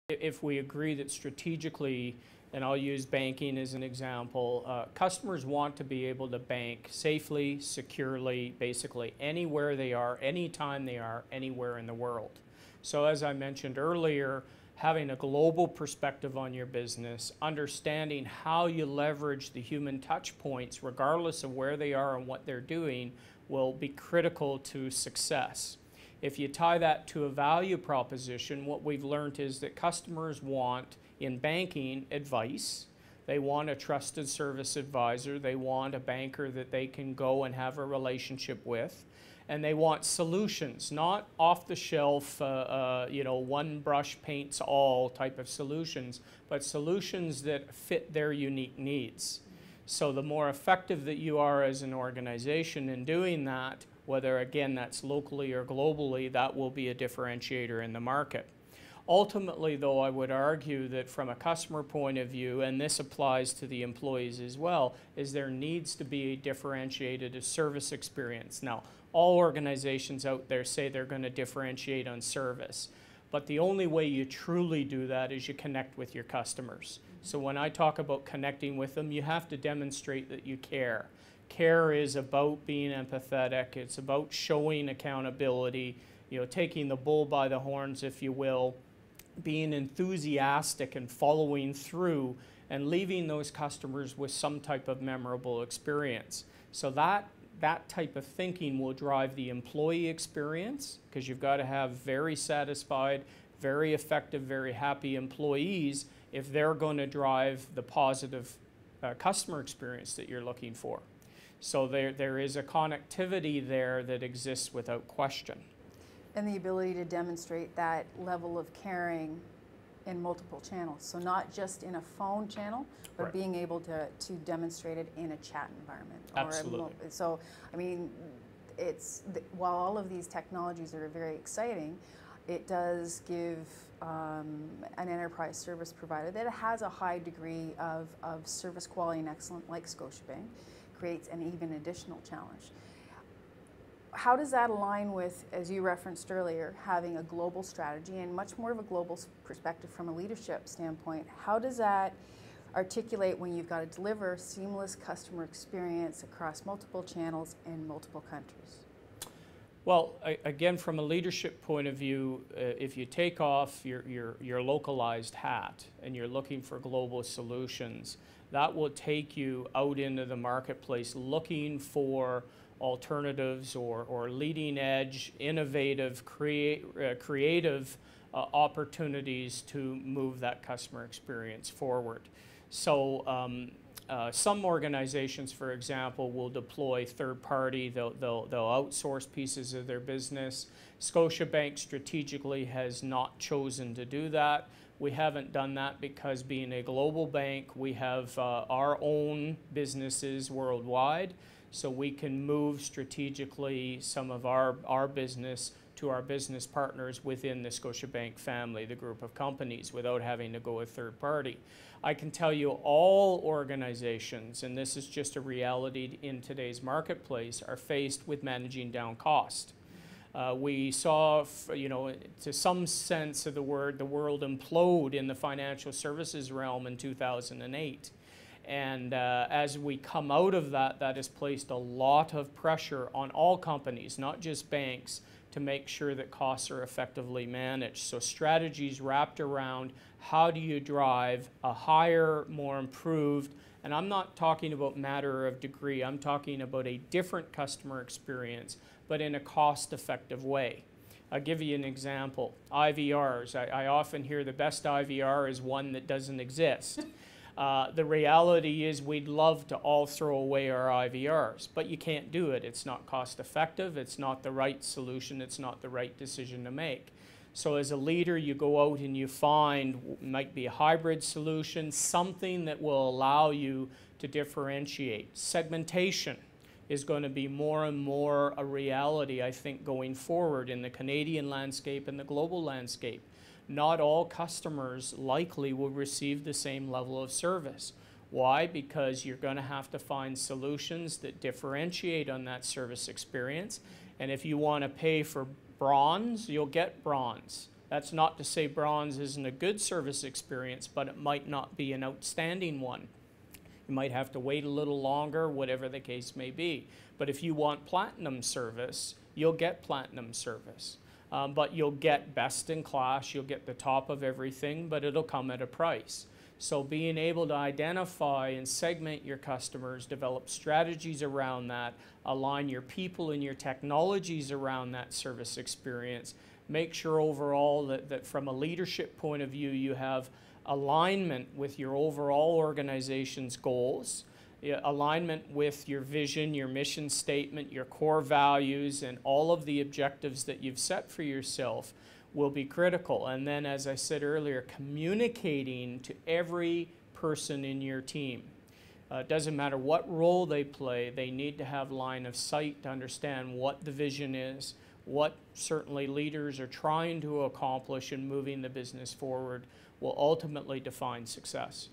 If we agree that strategically, and I'll use banking as an example, customers want to be able to bank safely, securely, basically anywhere they are, anytime they are, anywhere in the world. So as I mentioned earlier, having a global perspective on your business, understanding how you leverage the human touch points regardless of where they are and what they're doing will be critical to success. If you tie that to a value proposition, what we've learned is that customers want, in banking, advice. They want a trusted service advisor. They want a banker that they can go and have a relationship with. And they want solutions, not off-the-shelf, one brush paints all type of solutions, but solutions that fit their unique needs. So the more effective that you are as an organization in doing that, whether again that's locally or globally, that will be a differentiator in the market. Ultimately though, I would argue that from a customer point of view, and this applies to the employees as well, is there needs to be a differentiated service experience. Now, all organizations out there say they're going to differentiate on service, but the only way you truly do that is you connect with your customers. So when I talk about connecting with them, you have to demonstrate that you care. Care is about being empathetic. It's about showing accountability, taking the bull by the horns, if you will, being enthusiastic and following through and leaving those customers with some type of memorable experience. So that type of thinking will drive the employee experience, because you've got to have very satisfied, very effective, very happy employees if they're going to drive the positive customer experience that you're looking for. So there is a connectivity there that exists without question. And the ability to demonstrate that level of caring in multiple channels. So not just in a phone channel, but right. being able to demonstrate it in a chat environment. Absolutely. So, I mean, while all of these technologies are very exciting, it does give an enterprise service provider that has a high degree of service quality and excellence, like Scotiabank, creates an even additional challenge. How does that align with, as you referenced earlier, having a global strategy and much more of a global perspective from a leadership standpoint? How does that articulate when you've got to deliver seamless customer experience across multiple channels in multiple countries? Well, again, from a leadership point of view, if you take off your localized hat and you're looking for global solutions, that will take you out into the marketplace looking for alternatives or leading edge, innovative, creative opportunities to move that customer experience forward. So some organizations, for example, will deploy third-party, they'll outsource pieces of their business. Scotiabank strategically has not chosen to do that. We haven't done that because, being a global bank, we have our own businesses worldwide, so we can move strategically some of our business to our business partners within the Scotiabank family, the group of companies, without having to go a third party. I can tell you all organizations, and this is just a reality in today's marketplace, are faced with managing down cost. We saw, to some sense of the word, the world implode in the financial services realm in 2008. And as we come out of that, that has placed a lot of pressure on all companies, not just banks, to make sure that costs are effectively managed. So strategies wrapped around how do you drive a higher, more improved, and I'm not talking about matter of degree, I'm talking about a different customer experience, but in a cost-effective way. I'll give you an example. IVRs. I often hear the best IVR is one that doesn't exist. The reality is we'd love to all throw away our IVRs, but you can't do it. It's not cost effective, it's not the right solution, it's not the right decision to make. So as a leader, you go out and you find, might be a hybrid solution, something that will allow you to differentiate. Segmentation is going to be more and more a reality, I think, going forward in the Canadian landscape and the global landscape. Not all customers likely will receive the same level of service. Why? Because you're going to have to find solutions that differentiate on that service experience. And if you want to pay for bronze, you'll get bronze. That's not to say bronze isn't a good service experience, but it might not be an outstanding one. You might have to wait a little longer, whatever the case may be. But if you want platinum service, you'll get platinum service. But you'll get best in class, you'll get the top of everything, but it'll come at a price. So being able to identify and segment your customers, develop strategies around that, align your people and your technologies around that service experience, make sure overall that from a leadership point of view you have alignment with your overall organization's goals, alignment with your vision, your mission statement, your core values, and all of the objectives that you've set for yourself will be critical. And then, as I said earlier, communicating to every person in your team. It doesn't matter what role they play, they need to have line of sight to understand what the vision is, what certainly leaders are trying to accomplish in moving the business forward will ultimately define success.